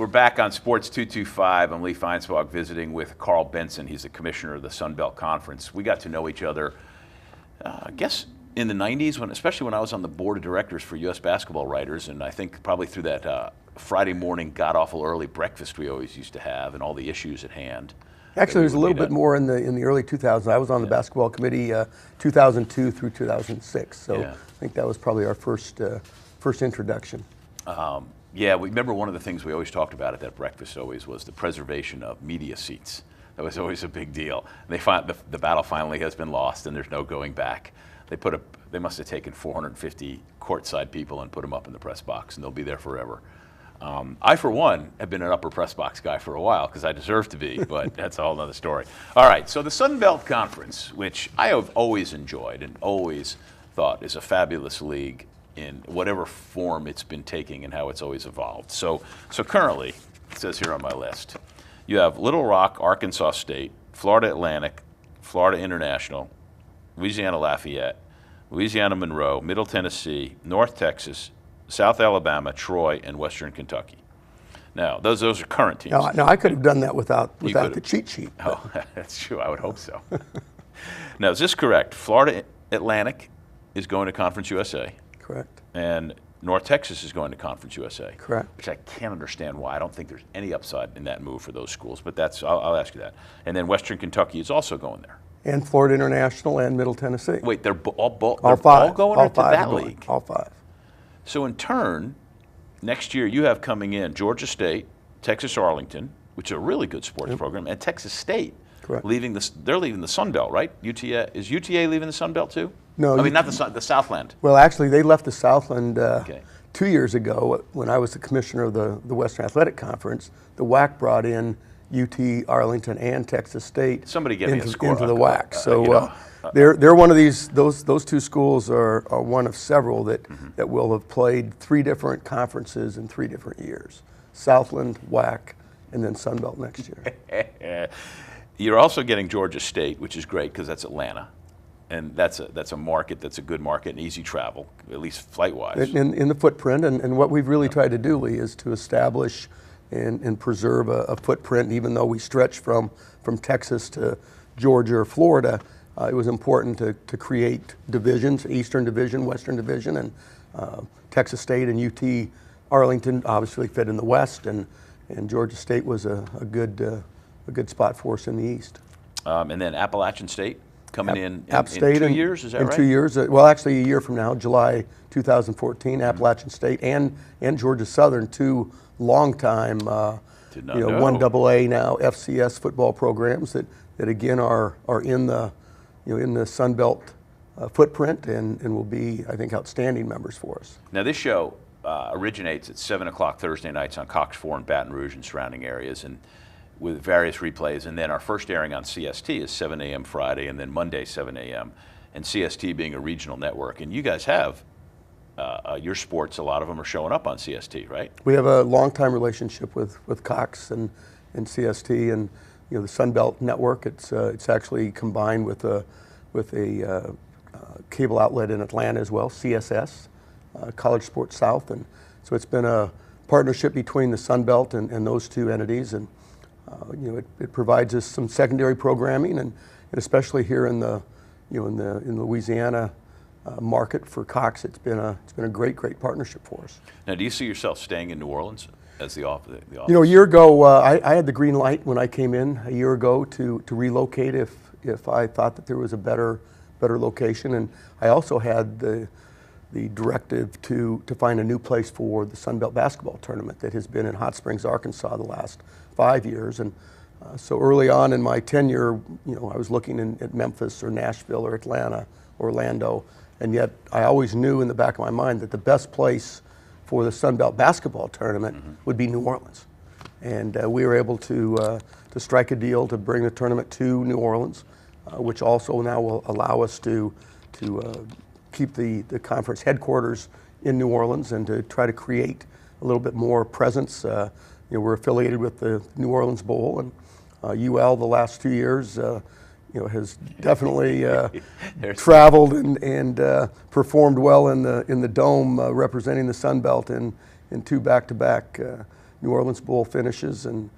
We're back on Sports 225. I'm Lee Feinsbach visiting with Karl Benson. He's the commissioner of the Sun Belt Conference. We got to know each other, I guess, in the 90s, especially when I was on the board of directors for U.S. Basketball Writers, and I think probably through that Friday morning god-awful early breakfast we always used to have and all the issues at hand. Actually, there's a little bit more in the early 2000s. I was on the basketball committee 2002 through 2006, so I think that was probably our first introduction. Yeah, we remember one of the things we always talked about at that breakfast always was the preservation of media seats. That was always a big deal. They find the battle finally has been lost, and there's no going back. They must have taken 450 courtside people and put them up in the press box, and they'll be there forever. I, for one, have been an upper press box guy for a while because I deserve to be, but that's a whole other story. All right, so the Sun Belt Conference, which I have always enjoyed and always thought is a fabulous league in whatever form it's been taking and how it's always evolved. So currently, it says here on my list, you have Little Rock, Arkansas State, Florida Atlantic, Florida International, Louisiana Lafayette, Louisiana Monroe, Middle Tennessee, North Texas, South Alabama, Troy, and Western Kentucky. Now, those are current teams. No, I could have done that without the cheat sheet. Oh, that's true. I would hope so. Now, is this correct? Florida Atlantic is going to Conference USA. Correct. And North Texas is going to Conference USA. Correct. Which I can't understand why. I don't think there's any upside in that move for those schools, but I'll ask you that. And then Western Kentucky is also going there. And Florida International and Middle Tennessee. Wait, they're all going into that league? All five. So in turn, next year you have coming in Georgia State, Texas Arlington, which is a really good sports program, and Texas State. Correct. They're leaving the Sun Belt, right? Is UTA leaving the Sun Belt too? No. I mean, not the Southland. Well, actually, they left the Southland 2 years ago when I was the commissioner of the Western Athletic Conference. The WAC brought in UT, Arlington, and Texas State Somebody get me a score into the WAC. So they're one of these. Those two schools are one of several that will have played three different conferences in 3 different years: Southland, WAC, and then Sun Belt next year. You're also getting Georgia State, which is great because that's Atlanta. And that's a market that's a good market and easy travel, at least flight-wise. In the footprint, and what we've really tried to do, Lee, is to establish and preserve a footprint. Even though we stretch from Texas to Georgia or Florida, it was important to create divisions: Eastern Division, Western Division, and Texas State and UT Arlington obviously fit in the West, and Georgia State was a good spot for us in the East. And then Appalachian State. Coming in 2 years, is that right? In 2 years, well, actually a year from now, July 2014, Appalachian State and Georgia Southern, 2 long-time, 1AA now FCS football programs that again are in the Sun Belt footprint and will be, I think, outstanding members for us. Now this show originates at 7 o'clock Thursday nights on Cox 4 in Baton Rouge and surrounding areas, and with various replays, and then our first airing on CST is 7 a.m. Friday, and then Monday 7 a.m. And CST being a regional network, and you guys have your sports. A lot of them are showing up on CST, right? We have a long-time relationship with Cox and CST, and the Sun Belt Network. It's actually combined with a cable outlet in Atlanta as well, CSS, College Sports South, and so it's been a partnership between the Sun Belt and those 2 entities, and it provides us some secondary programming, and especially here in the Louisiana market for Cox, it's been a great partnership for us. Now, do you see yourself staying in New Orleans as the office? A year ago, I had the green light when I came in a year ago to relocate if I thought that there was a better location, and I also had the directive to find a new place for the Sun Belt basketball tournament that has been in Hot Springs, Arkansas, the last 5 years. And so early on in my tenure, I was looking at Memphis or Nashville or Atlanta, Orlando, and yet I always knew in the back of my mind that the best place for the Sun Belt basketball tournament would be New Orleans. And we were able to strike a deal to bring the tournament to New Orleans, which also now will allow us to keep the conference headquarters in New Orleans and to try to create a little bit more presence. We're affiliated with the New Orleans Bowl, and UL the last 2 years has definitely traveled and performed well in the Dome, representing the Sun Belt in 2 back-to-back New Orleans Bowl finishes, and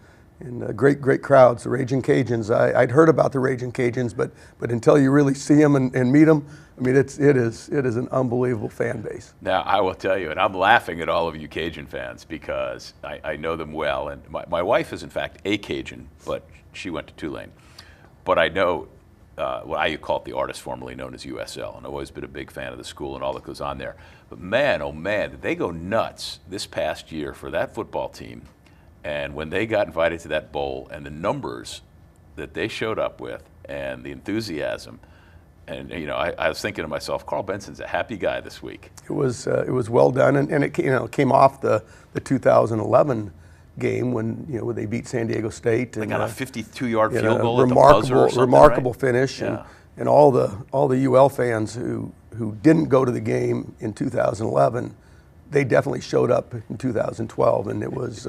great crowds, the Raging Cajuns. I'd heard about the Raging Cajuns, but until you really see them and meet them, I mean, it is an unbelievable fan base. Now, I will tell you, and I'm laughing at all of you Cajun fans because I know them well. And my wife is, in fact, a Cajun, but she went to Tulane. But I know what I call it the artist formerly known as USL, and I've always been a big fan of the school and all that goes on there. But man, oh man, did they go nuts this past year for that football team. And when they got invited to that bowl and the numbers that they showed up with and the enthusiasm, and you know, I was thinking to myself, Karl Benson's a happy guy this week. It was well done, and it came off the 2011 game when when they beat San Diego State. They and got a 52-yard field goal at the remarkable, buzzer or something, remarkable right? finish, Yeah. and all the UL fans who didn't go to the game in 2011, they definitely showed up in 2012, and it was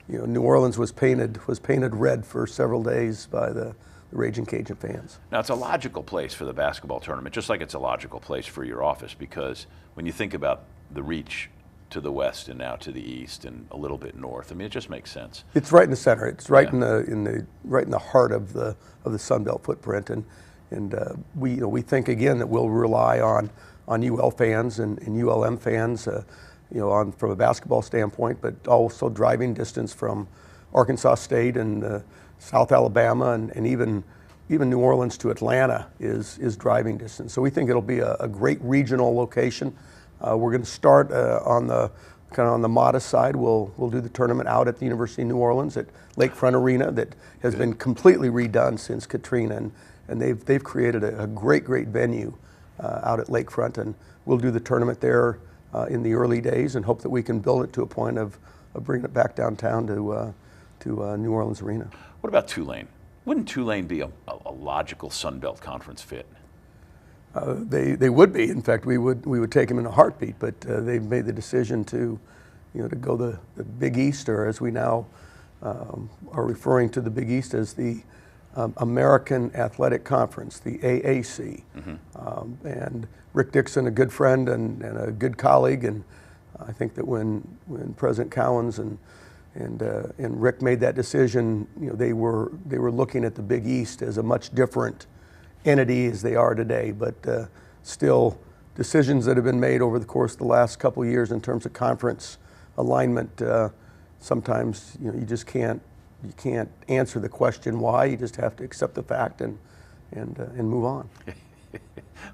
New Orleans was painted red for several days by the Raging Cajun fans. Now, it's a logical place for the basketball tournament, just like it's a logical place for your office, because when you think about the reach to the west and now to the east and a little bit north, I mean, it just makes sense. It's right in the center. It's right Yeah. in the heart of the Sun Belt footprint, and we think again that we'll rely on UL fans and ULM fans, from a basketball standpoint, but also driving distance from Arkansas State and South Alabama, and even New Orleans to Atlanta is driving distance. So we think it'll be a great regional location. We're going to start on the modest side. We'll do the tournament out at the University of New Orleans at Lakefront Arena that has been completely redone since Katrina, and they've created a great venue out at Lakefront, and we'll do the tournament there in the early days and hope that we can build it to a point of bringing it back downtown to New Orleans Arena. What about Tulane? Wouldn't Tulane be a logical Sun Belt Conference fit? They would be. In fact, we would take them in a heartbeat. But they've made the decision to go the Big East, or as we now are referring to the Big East as the American Athletic Conference, the AAC. Mm-hmm. And Rick Dixon, a good friend and a good colleague, and I think that when President Cowens and Rick made that decision, they were looking at the Big East as a much different entity as they are today, but still decisions that have been made over the course of the last couple of years in terms of conference alignment. Sometimes you just can't answer the question why. You just have to accept the fact and move on.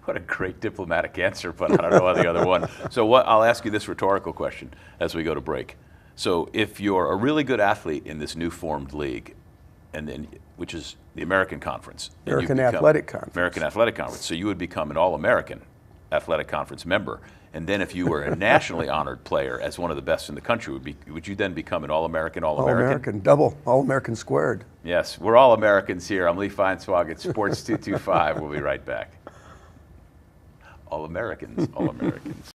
What a great diplomatic answer, but I don't know the other one. So I'll ask you this rhetorical question as we go to break. So if you're a really good athlete in this new formed league, which is the American Conference. American Athletic Conference. American Athletic Conference. So you would become an All-American Athletic Conference member. And then if you were a nationally honored player as one of the best in the country, would you then become an All-American, All-American? All-American, double, All-American squared. Yes, we're all Americans here. I'm Lee Feinswag at Sports 225. We'll be right back. All Americans, All Americans.